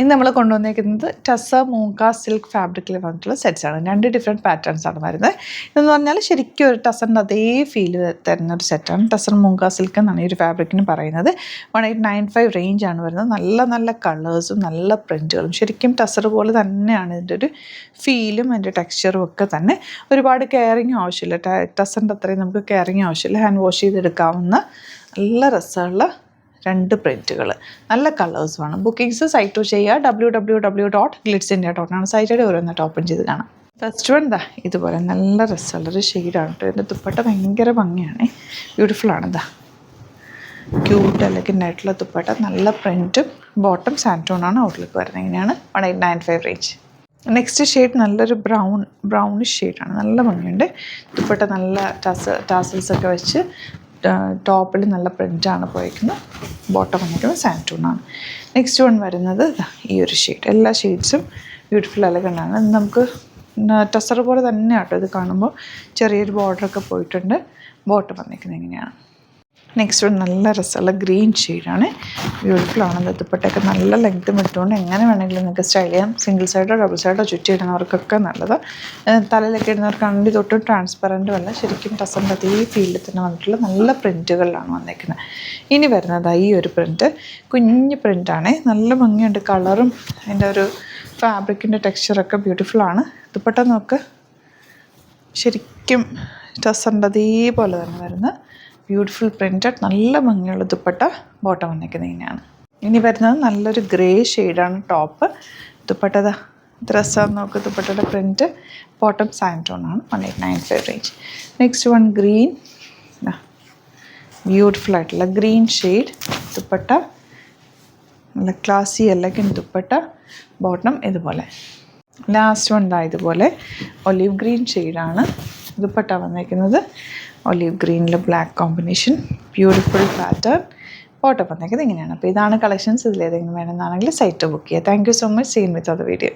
ഇന്ന് നമ്മൾ കൊണ്ടുവന്നിരിക്കുന്നത് ടസർ മൂങ്ക സിൽക്ക് ഫാബ്രിക്കിൽ വന്നിട്ടുള്ള സെറ്റ്സാണ്. 2 ഡിഫറെൻറ്റ് പാറ്റേൺസാണ് വരുന്നത്. ഇതെന്ന് പറഞ്ഞാൽ ശരിക്കും ഒരു ടസറിൻ്റെ അതേ ഫീൽ തരുന്നൊരു സെറ്റാണ്. ടസർ മൂങ്ക സിൽക്ക് എന്നാണ് ഈ ഒരു ഫാബ്രിക്കിന് പറയുന്നത്. 1895 റേഞ്ചാണ് വരുന്നത്. നല്ല നല്ല കളേഴ്സും നല്ല പ്രിൻറ്റുകളും, ശരിക്കും ടസർ പോലെ തന്നെയാണ് ഇതിൻ്റെ ഒരു ഫീലും അതിൻ്റെ ടെക്സ്ചറും ഒക്കെ തന്നെ. ഒരുപാട് കെയറിങ് ആവശ്യമില്ല, ടസറിൻ്റെ അത്രയും നമുക്ക് കെയറിങ് ആവശ്യമില്ല. ഹാൻഡ് വാഷ് ചെയ്തെടുക്കാവുന്ന നല്ല രസമുള്ള 2 പ്രിൻറ്റുകൾ, നല്ല കളേഴ്സുമാണ്. ബുക്കിംഗ്സ് സൈറ്റ് ടു ചെയ്യുക www.glitzindia.com ആണ്. സൈറ്റിൽ ഓരോന്നിട്ട് ഓപ്പൺ ചെയ്ത് കാണാം. ഫസ്റ്റ് വൺ ഇതുപോലെ നല്ല രസമുള്ളൊരു ഷെയ്ഡാണ് കേട്ടോ. ഇതിൻ്റെ ദുപ്പട്ട ഭയങ്കര ഭംഗിയാണ്, ബ്യൂട്ടിഫുള്ളാണ്. ക്യൂട്ട് എലഗൻ്റ് ആയിട്ടുള്ള ദുപ്പട്ട, നല്ല പ്രിൻറ്റും, ബോട്ടം സാൻറ്റോണാണ്, ഔട്ട്ലുക്ക് വരുന്നത്. ഇങ്ങനെയാണ് 1895 റേഞ്ച്. നെക്സ്റ്റ് ഷെയ്ഡ് നല്ലൊരു ബ്രൗണിഷ് ഷെയ്ഡാണ്, നല്ല ഭംഗിയുണ്ട്. ദുപ്പട്ട നല്ല ടാസൽസൊക്കെ വെച്ച് ടോപ്പിൽ നല്ല പ്രിൻ്റാണ് പോയിരിക്കുന്നത്. ബോട്ടം വന്നിരിക്കുന്നത് സാൻറ്റൂണാണ്. നെക്സ്റ്റ് വൺ വരുന്നത് ഈ ഒരു ഷെയ്ഡ്. എല്ലാ ഷെയ്ഡ്സും ബ്യൂട്ടിഫുൾ എലഗൻ്റാണ്. നമുക്ക് ടസർ പോലെ തന്നെ ആട്ടോ ഇത് കാണുമ്പോൾ. ചെറിയൊരു ബോർഡറൊക്കെ പോയിട്ടുണ്ട്. ബോട്ടം വന്നിരിക്കുന്നത് എങ്ങനെയാണ്. നെക്സ്റ്റ് വൺ നല്ല രസമുള്ള ഗ്രീൻ ഷെയ്ഡാണ്, ബ്യൂട്ടിഫുള്ളാണ്. ദുപ്പട്ടയൊക്കെ നല്ല ലെങ്ത്തും ഇട്ടുകൊണ്ട് എങ്ങനെ വേണമെങ്കിലും നിങ്ങൾക്ക് സ്റ്റൈൽ ചെയ്യാം. സിംഗിൾ സൈഡോ ഡബിൾ സൈഡോ ചുറ്റി ഇടുന്നവർക്കൊക്കെ നല്ലത്. തലയിലൊക്കെ ഇടുന്നവർക്കാണെങ്കിൽ തൊട്ട് ട്രാൻസ്പെറൻറ്റും അല്ല, ശരിക്കും ടസറിൻ്റെ അതേ ഫീൽഡിൽ തന്നെ വന്നിട്ടുള്ള നല്ല പ്രിൻറ്റുകളിലാണ് വന്നിരിക്കുന്നത്. ഇനി വരുന്നത് ഈ ഒരു പ്രിൻറ്റ്, കുഞ്ഞ് പ്രിൻ്റാണ്, നല്ല ഭംഗിയുണ്ട്. കളറും അതിൻ്റെ ഒരു ഫാബ്രിക്കിൻ്റെ ടെക്സ്ചറൊക്കെ ബ്യൂട്ടിഫുള്ളാണ്. ദുപ്പട്ട നോക്ക്, ശരിക്കും ടസറിൻ്റെ അതേപോലെ തന്നെ വരുന്ന ബ്യൂട്ടിഫുൾ പ്രിൻറ്റഡ് നല്ല ഭംഗിയുള്ള ദുപ്പട്ട. ബോട്ടം വന്നിരിക്കുന്നത് ഇങ്ങനെയാണ്. ഇനി വരുന്നത് നല്ലൊരു ഗ്രേ ഷെയ്ഡാണ് ടോപ്പ്. ദുപ്പട്ട ഡ്രസ്സാന്ന് നോക്ക്, ദുപ്പട്ടയുടെ പ്രിൻറ്റ്. ബോട്ടം സാൻറ്റോണാണ്, 1895 range. Next one green, beautiful ആയിട്ടുള്ള ഗ്രീൻ ഷെയ്ഡ്. ദുപ്പട്ട നല്ല ക്ലാസി എലഗൻ്റ് ദുപ്പട്ട. ബോട്ടം ഇതുപോലെ. ലാസ്റ്റ് വൺ ഇതുപോലെ ഒലീവ് ഗ്രീൻ ഷെയ്ഡാണ്. ദുപ്പട്ട വന്നിരിക്കുന്നത് ഒലീവ് ഗ്രീനിൽ black combination, beautiful pattern. Bottom വന്നിരിക്കുന്നത് ഇങ്ങനെയാണ്. അപ്പോൾ ഇതാണ് കളക്ഷൻസ്. ഇതിലേതെങ്കിലും വേണമെന്നാണെങ്കിൽ സൈറ്റ് ബുക്ക് ചെയ്യുക. Thank you so much. Seen with the video.